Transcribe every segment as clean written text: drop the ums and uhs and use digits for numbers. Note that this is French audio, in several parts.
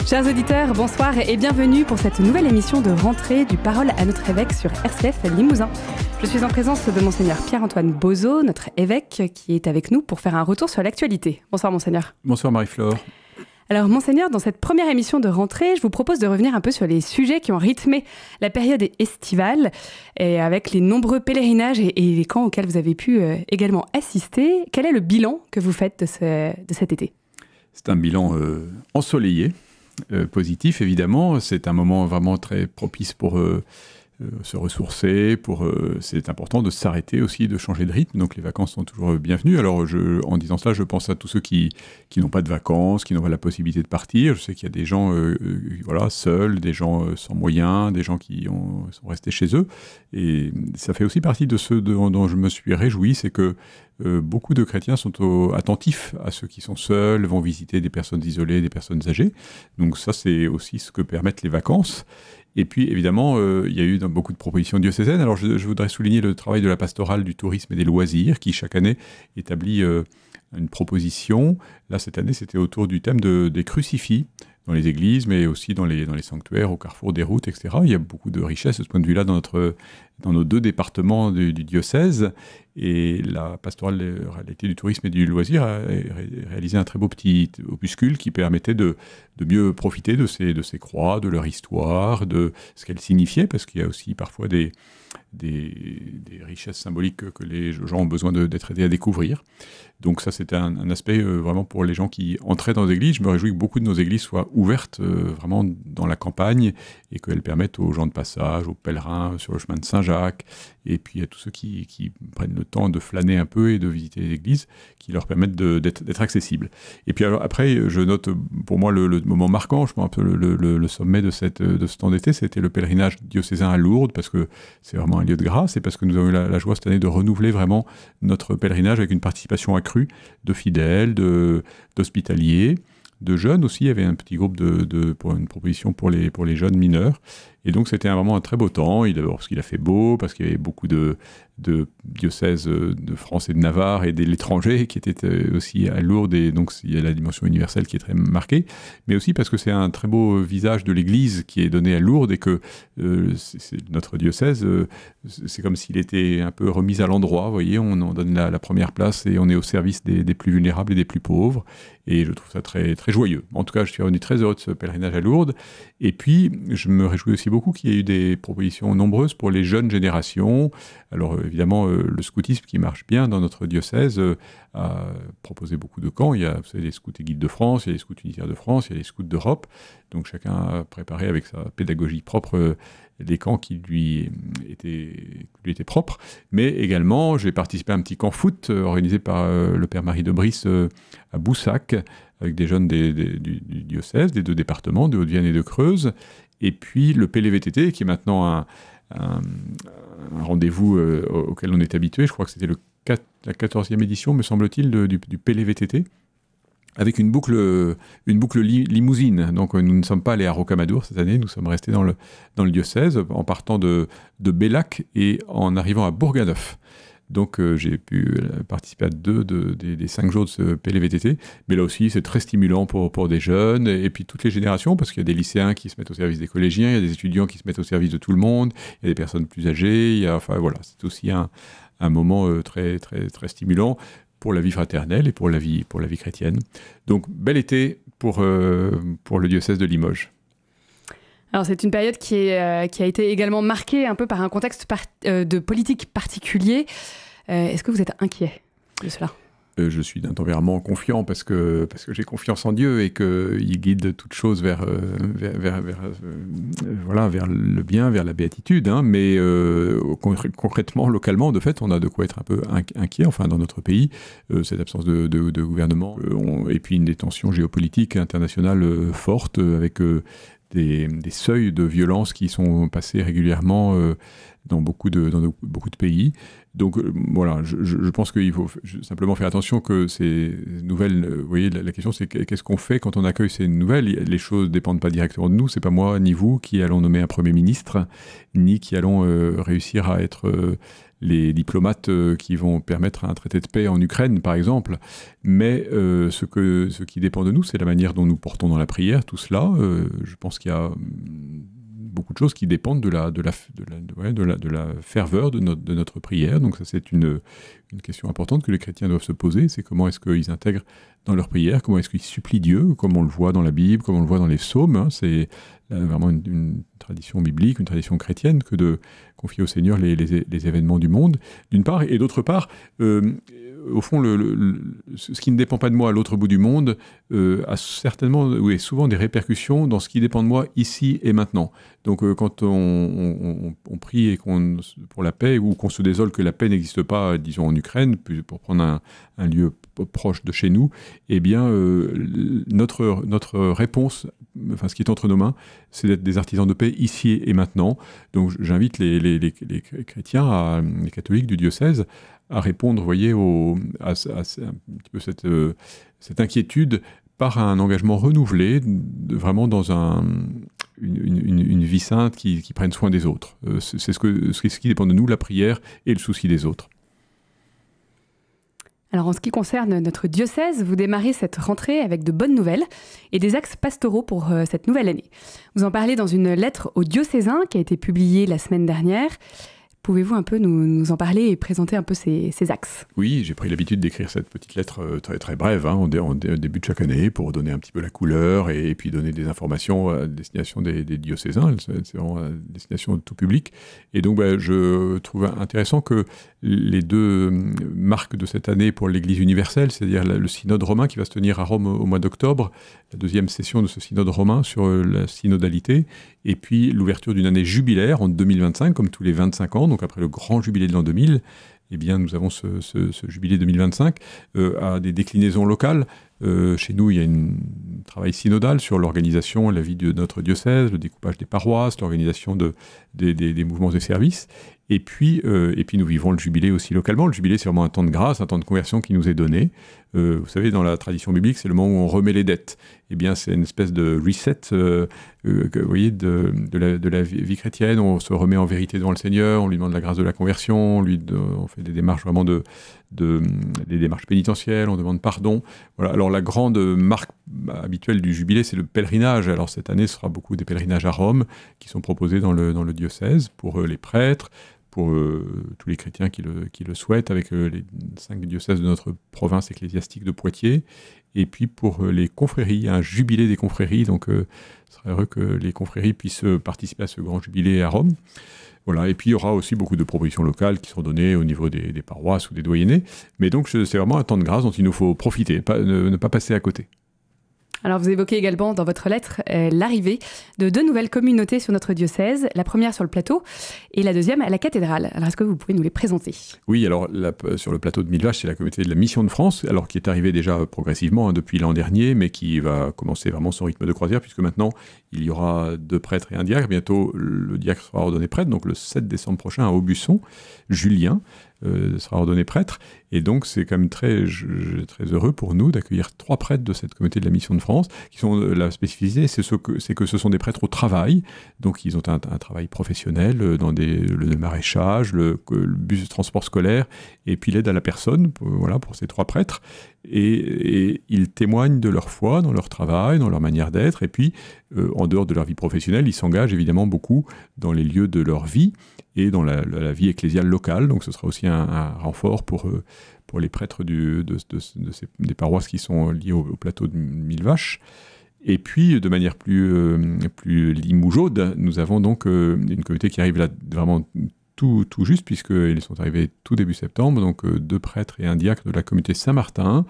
Chers auditeurs, bonsoir et bienvenue pour cette nouvelle émission de rentrée du Parole à notre évêque sur RCF Limousin. Je suis en présence de Monseigneur Pierre-Antoine Bozo, notre évêque, qui est avec nous pour faire un retour sur l'actualité. Bonsoir Monseigneur. Bonsoir Marie-Flore. Alors Monseigneur, dans cette première émission de rentrée, je vous propose de revenir un peu sur les sujets qui ont rythmé la période estivale, et avec les nombreux pèlerinages et les camps auxquels vous avez pu également assister. Quel est le bilan que vous faites de cet été ? C'est un bilan ensoleillé, positif évidemment. C'est un moment vraiment très propice pour se ressourcer. C'est important de s'arrêter aussi, de changer de rythme. Donc les vacances sont toujours bienvenues. Alors en disant cela, je pense à tous ceux qui n'ont pas de vacances, qui n'ont pas la possibilité de partir. Je sais qu'il y a des gens seuls, des gens sans moyens, des gens qui sont restés chez eux. Et ça fait aussi partie de ce dont je me suis réjoui, c'est que beaucoup de chrétiens sont attentifs à ceux qui sont seuls, vont visiter des personnes isolées, des personnes âgées. Donc ça, c'est aussi ce que permettent les vacances. Et puis, évidemment, il y a eu beaucoup de propositions diocésaines. Alors, je voudrais souligner le travail de la pastorale du tourisme et des loisirs, qui, chaque année, établit une proposition. Là, cette année, c'était autour du thème des crucifix, dans les églises, mais aussi dans les sanctuaires, au carrefour des routes, etc. Il y a beaucoup de richesses de ce point de vue-là dans nos deux départements du diocèse. Et la pastorale de réalité du tourisme et du loisir a réalisé un très beau petit opuscule qui permettait de mieux profiter de ces croix, de leur histoire, de ce qu'elles signifiaient, parce qu'il y a aussi parfois des richesses symboliques que les gens ont besoin d'être aidés à découvrir. Donc ça, c'était un aspect vraiment pour les gens qui entraient dans les églises. Je me réjouis que beaucoup de nos églises soient ouvertes vraiment dans la campagne et qu'elles permettent aux gens de passage, aux pèlerins sur le chemin de Saint-Jacques, et puis à tous ceux qui prennent le temps de flâner un peu et de visiter les églises, qui leur permettent d'être accessibles. Et puis alors, après, je note pour moi le moment marquant, je pense un peu le sommet de ce temps d'été, c'était le pèlerinage diocésain à Lourdes, parce que c'est vraiment un lieu de grâce, et parce que nous avons eu la joie cette année de renouveler vraiment notre pèlerinage avec une participation accrue de fidèles, d'hospitaliers, de jeunes aussi. Il y avait un petit groupe pour une proposition pour les jeunes mineurs. Et donc c'était vraiment un très beau temps, d'abord parce qu'il a fait beau, parce qu'il y avait beaucoup de diocèses de France et de Navarre et de l'étranger qui étaient aussi à Lourdes, et donc il y a la dimension universelle qui est très marquée, mais aussi parce que c'est un très beau visage de l'Église qui est donné à Lourdes, et que notre diocèse, c'est comme s'il était un peu remis à l'endroit, vous voyez, on en donne la première place et on est au service des plus vulnérables et des plus pauvres, et je trouve ça très, très joyeux. En tout cas, je suis revenu très heureux de ce pèlerinage à Lourdes, et puis je me réjouis aussi beaucoup qu'il y ait eu des propositions nombreuses pour les jeunes générations. Alors évidemment, le scoutisme qui marche bien dans notre diocèse a proposé beaucoup de camps. Il y a, vous savez, les scouts et guides de France, il y a les scouts unitaires de France, il y a les scouts d'Europe. Donc chacun a préparé avec sa pédagogie propre les camps qui lui étaient propres. Mais également, j'ai participé à un petit camp foot organisé par le père Marie de Brice à Boussac, avec des jeunes du diocèse, des deux départements, de Haute-Vienne et de Creuse. Et puis le PLVTT, qui est maintenant un rendez-vous auquel on est habitué. Je crois que c'était la 14e édition, me semble-t-il, du PLVTT, avec une boucle limousine. Donc nous ne sommes pas allés à Rocamadour cette année, nous sommes restés dans le diocèse, en partant de Bellac et en arrivant à Bourganeuf. Donc j'ai pu participer à des 5 jours de ce PLVTT. Mais là aussi, c'est très stimulant pour des jeunes, et puis toutes les générations, parce qu'il y a des lycéens qui se mettent au service des collégiens, il y a des étudiants qui se mettent au service de tout le monde, il y a des personnes plus âgées, enfin voilà, c'est aussi un moment très, très, très stimulant pour la vie fraternelle et pour la vie chrétienne. Donc, bel été pour le diocèse de Limoges. Alors c'est une période qui a été également marquée un peu par un contexte de politique particulier. Est-ce que vous êtes inquiet de cela ? Je suis d'un tempérament confiant parce que j'ai confiance en Dieu et qu'il guide toutes choses vers le bien, vers la béatitude. Hein. Mais concrètement, localement, de fait, on a de quoi être un peu inquiet, enfin dans notre pays, cette absence de gouvernement, et puis des tensions géopolitiques internationales fortes avec des seuils de violence qui sont passés régulièrement dans beaucoup de pays. Donc voilà, je pense qu'il faut simplement faire attention que ces nouvelles, vous voyez, la question c'est qu'est-ce qu'on fait quand on accueille ces nouvelles? Les choses ne dépendent pas directement de nous, c'est pas moi ni vous qui allons nommer un Premier ministre, ni qui allons réussir à être les diplomates qui vont permettre un traité de paix en Ukraine, par exemple. Mais ce qui dépend de nous, c'est la manière dont nous portons dans la prière, tout cela. Je pense qu'il y a beaucoup de choses qui dépendent de la ferveur de notre prière. Donc ça, c'est une question importante que les chrétiens doivent se poser. C'est comment est-ce qu'ils intègrent dans leur prière, comment est-ce qu'ils supplient Dieu, comme on le voit dans la Bible, comme on le voit dans les psaumes. Hein. C'est vraiment une tradition biblique, une tradition chrétienne que de confier au Seigneur les événements du monde, d'une part, et d'autre part, au fond, ce qui ne dépend pas de moi à l'autre bout du monde a certainement, oui, souvent des répercussions dans ce qui dépend de moi ici et maintenant. Donc quand on prie et pour la paix, ou qu'on se désole que la paix n'existe pas, disons en Ukraine, pour prendre un lieu proche de chez nous, eh bien notre réponse, enfin ce qui est entre nos mains, c'est d'être des artisans de paix ici et maintenant. Donc j'invite les chrétiens, les catholiques du diocèse, à répondre, vous voyez, à un petit peu cette inquiétude par un engagement renouvelé, vraiment dans une vie sainte qui prenne soin des autres. C'est ce qui dépend de nous, la prière et le souci des autres. Alors en ce qui concerne notre diocèse, vous démarrez cette rentrée avec de bonnes nouvelles et des axes pastoraux pour cette nouvelle année. Vous en parlez dans une lettre aux diocésains qui a été publiée la semaine dernière. Pouvez-vous un peu nous en parler et présenter un peu ces axes? Oui, j'ai pris l'habitude d'écrire cette petite lettre très, très brève en début de chaque année pour donner un petit peu la couleur et puis donner des informations à destination des diocésains. C'est vraiment à destination de tout public. Et donc, je trouve intéressant que les deux marques de cette année pour l'Église universelle, c'est-à-dire le synode romain qui va se tenir à Rome au mois d'octobre, la deuxième session de ce synode romain sur la synodalité, et puis l'ouverture d'une année jubilaire en 2025, comme tous les 25 ans, donc après le grand jubilé de l'an 2000, eh bien, nous avons ce jubilé 2025 à des déclinaisons locales. Chez nous, il y a un travail synodal sur l'organisation et la vie de notre diocèse, le découpage des paroisses, l'organisation des mouvements et services. Et puis nous vivons le jubilé aussi localement. Le jubilé, c'est vraiment un temps de grâce, un temps de conversion qui nous est donné. Vous savez, dans la tradition biblique, c'est le moment où on remet les dettes. Eh bien, c'est une espèce de reset, vous voyez, de la vie chrétienne. On se remet en vérité devant le Seigneur, on lui demande la grâce de la conversion, on fait des démarches vraiment des démarches pénitentielles, on demande pardon. Voilà. Alors, la grande marque habituelle du jubilé, c'est le pèlerinage. Alors, cette année, ce sera beaucoup des pèlerinages à Rome qui sont proposés dans le diocèse pour les prêtres, pour tous les chrétiens qui le souhaitent, avec les 5 diocèses de notre province ecclésiastique de Poitiers, et puis pour les confréries, un jubilé des confréries, donc ce serait heureux que les confréries puissent participer à ce grand jubilé à Rome. Voilà. Et puis il y aura aussi beaucoup de propositions locales qui seront données au niveau des paroisses ou des doyennés, mais donc c'est vraiment un temps de grâce dont il nous faut profiter, ne pas passer à côté. Alors vous évoquez également dans votre lettre l'arrivée de 2 nouvelles communautés sur notre diocèse, la première sur le plateau et la deuxième à la cathédrale. Alors est-ce que vous pouvez nous les présenter? Oui, alors sur le plateau de Millevaches, c'est la communauté de la Mission de France, alors qui est arrivée déjà progressivement depuis l'an dernier, mais qui va commencer vraiment son rythme de croisière, puisque maintenant il y aura 2 prêtres et un diacre. Bientôt le diacre sera ordonné prêtre, donc le 7 décembre prochain à Aubusson, Julien sera ordonné prêtre, et donc c'est quand même très heureux pour nous d'accueillir 3 prêtres de cette communauté de la Mission de France, qui sont la spécificité, c'est que ce sont des prêtres au travail, donc ils ont un travail professionnel dans le maraîchage, le bus de transport scolaire, et puis l'aide à la personne, pour ces 3 prêtres, et ils témoignent de leur foi dans leur travail, dans leur manière d'être, et puis en dehors de leur vie professionnelle, ils s'engagent évidemment beaucoup dans les lieux de leur vie et dans la vie ecclésiale locale. Donc ce sera aussi un renfort pour les prêtres des paroisses qui sont liées au plateau de Millevaches. Et puis, de manière plus limougeaude, nous avons donc une communauté qui arrive là vraiment tout juste, puisqu'ils sont arrivés tout début septembre, donc 2 prêtres et un diacre de la communauté Saint-Martin,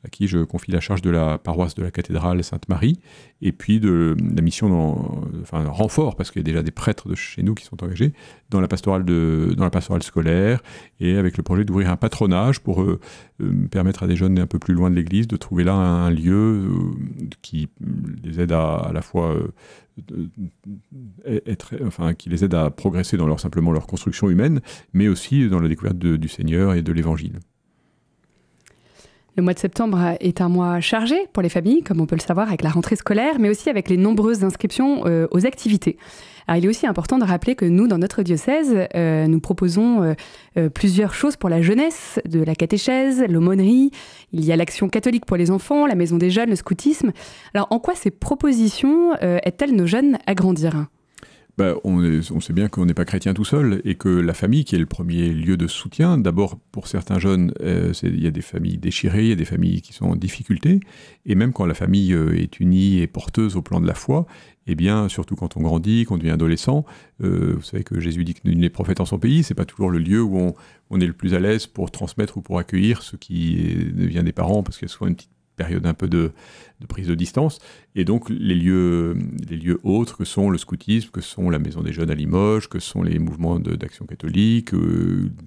à qui je confie la charge de la paroisse de la cathédrale Sainte-Marie, et puis de la mission, renfort, parce qu'il y a déjà des prêtres de chez nous qui sont engagés, dans la pastorale scolaire, et avec le projet d'ouvrir un patronage pour permettre à des jeunes un peu plus loin de l'église de trouver là un lieu qui les aide à la fois qui les aide à progresser dans simplement leur construction humaine, mais aussi dans la découverte du Seigneur et de l'Évangile. Le mois de septembre est un mois chargé pour les familles, comme on peut le savoir, avec la rentrée scolaire, mais aussi avec les nombreuses inscriptions aux activités. Alors, il est aussi important de rappeler que nous, dans notre diocèse, nous proposons plusieurs choses pour la jeunesse, de la catéchèse, l'aumônerie, il y a l'action catholique pour les enfants, la maison des jeunes, le scoutisme. Alors, en quoi ces propositions aident-elles nos jeunes à grandir ? On sait bien qu'on n'est pas chrétien tout seul et que la famille, qui est le premier lieu de soutien, d'abord pour certains jeunes, il y a des familles déchirées, il y a des familles qui sont en difficulté, et même quand la famille est unie et porteuse au plan de la foi, eh bien, surtout quand on grandit, quand on devient adolescent, vous savez que Jésus dit que nul n'est prophète en son pays, c'est pas toujours le lieu où on est le plus à l'aise pour transmettre ou pour accueillir ce qui devient des parents, parce qu'il y a souvent une petite période un peu de prise de distance, et donc les lieux autres que sont le scoutisme, que sont la maison des jeunes à Limoges, que sont les mouvements d'action catholique,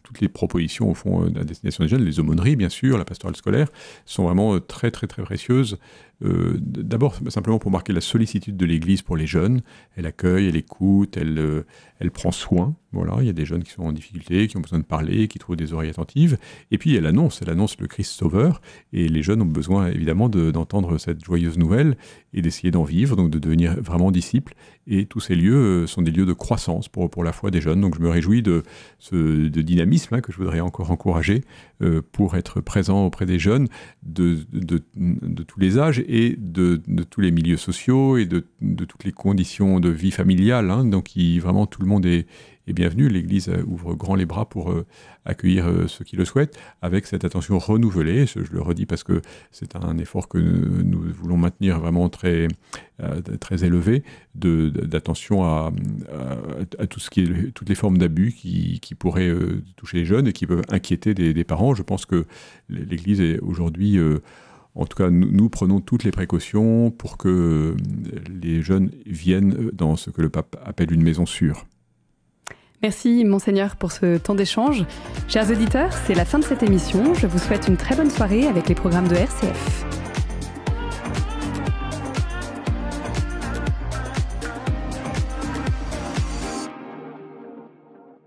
toutes les propositions au fond à destination des jeunes, les aumôneries bien sûr, la pastorale scolaire, sont vraiment très très très précieuses. D'abord simplement pour marquer la sollicitude de l'Église pour les jeunes, elle accueille, elle écoute, elle prend soin. Voilà, il y a des jeunes qui sont en difficulté, qui ont besoin de parler, qui trouvent des oreilles attentives. Et puis elle annonce le Christ Sauveur, et les jeunes ont besoin évidemment d'entendre cette joyeuse nouvelle et d'essayer d'en vivre, donc de devenir vraiment disciples. Et tous ces lieux sont des lieux de croissance pour la foi des jeunes. Donc je me réjouis de ce dynamisme que je voudrais encore encourager pour être présent auprès des jeunes de tous les âges et de tous les milieux sociaux et de toutes les conditions de vie familiale. Donc vraiment tout le monde est bienvenu. L'Église ouvre grand les bras pour accueillir ceux qui le souhaitent, avec cette attention renouvelée. Je le redis parce que c'est un effort que nous voulons maintenir vraiment très, très élevé, d'attention à tout ce qui est, toutes les formes d'abus qui pourraient toucher les jeunes et qui peuvent inquiéter des parents. Je pense que l'Église est aujourd'hui... En tout cas, nous prenons toutes les précautions pour que les jeunes viennent dans ce que le pape appelle une maison sûre. Merci Monseigneur pour ce temps d'échange. Chers auditeurs, c'est la fin de cette émission. Je vous souhaite une très bonne soirée avec les programmes de RCF.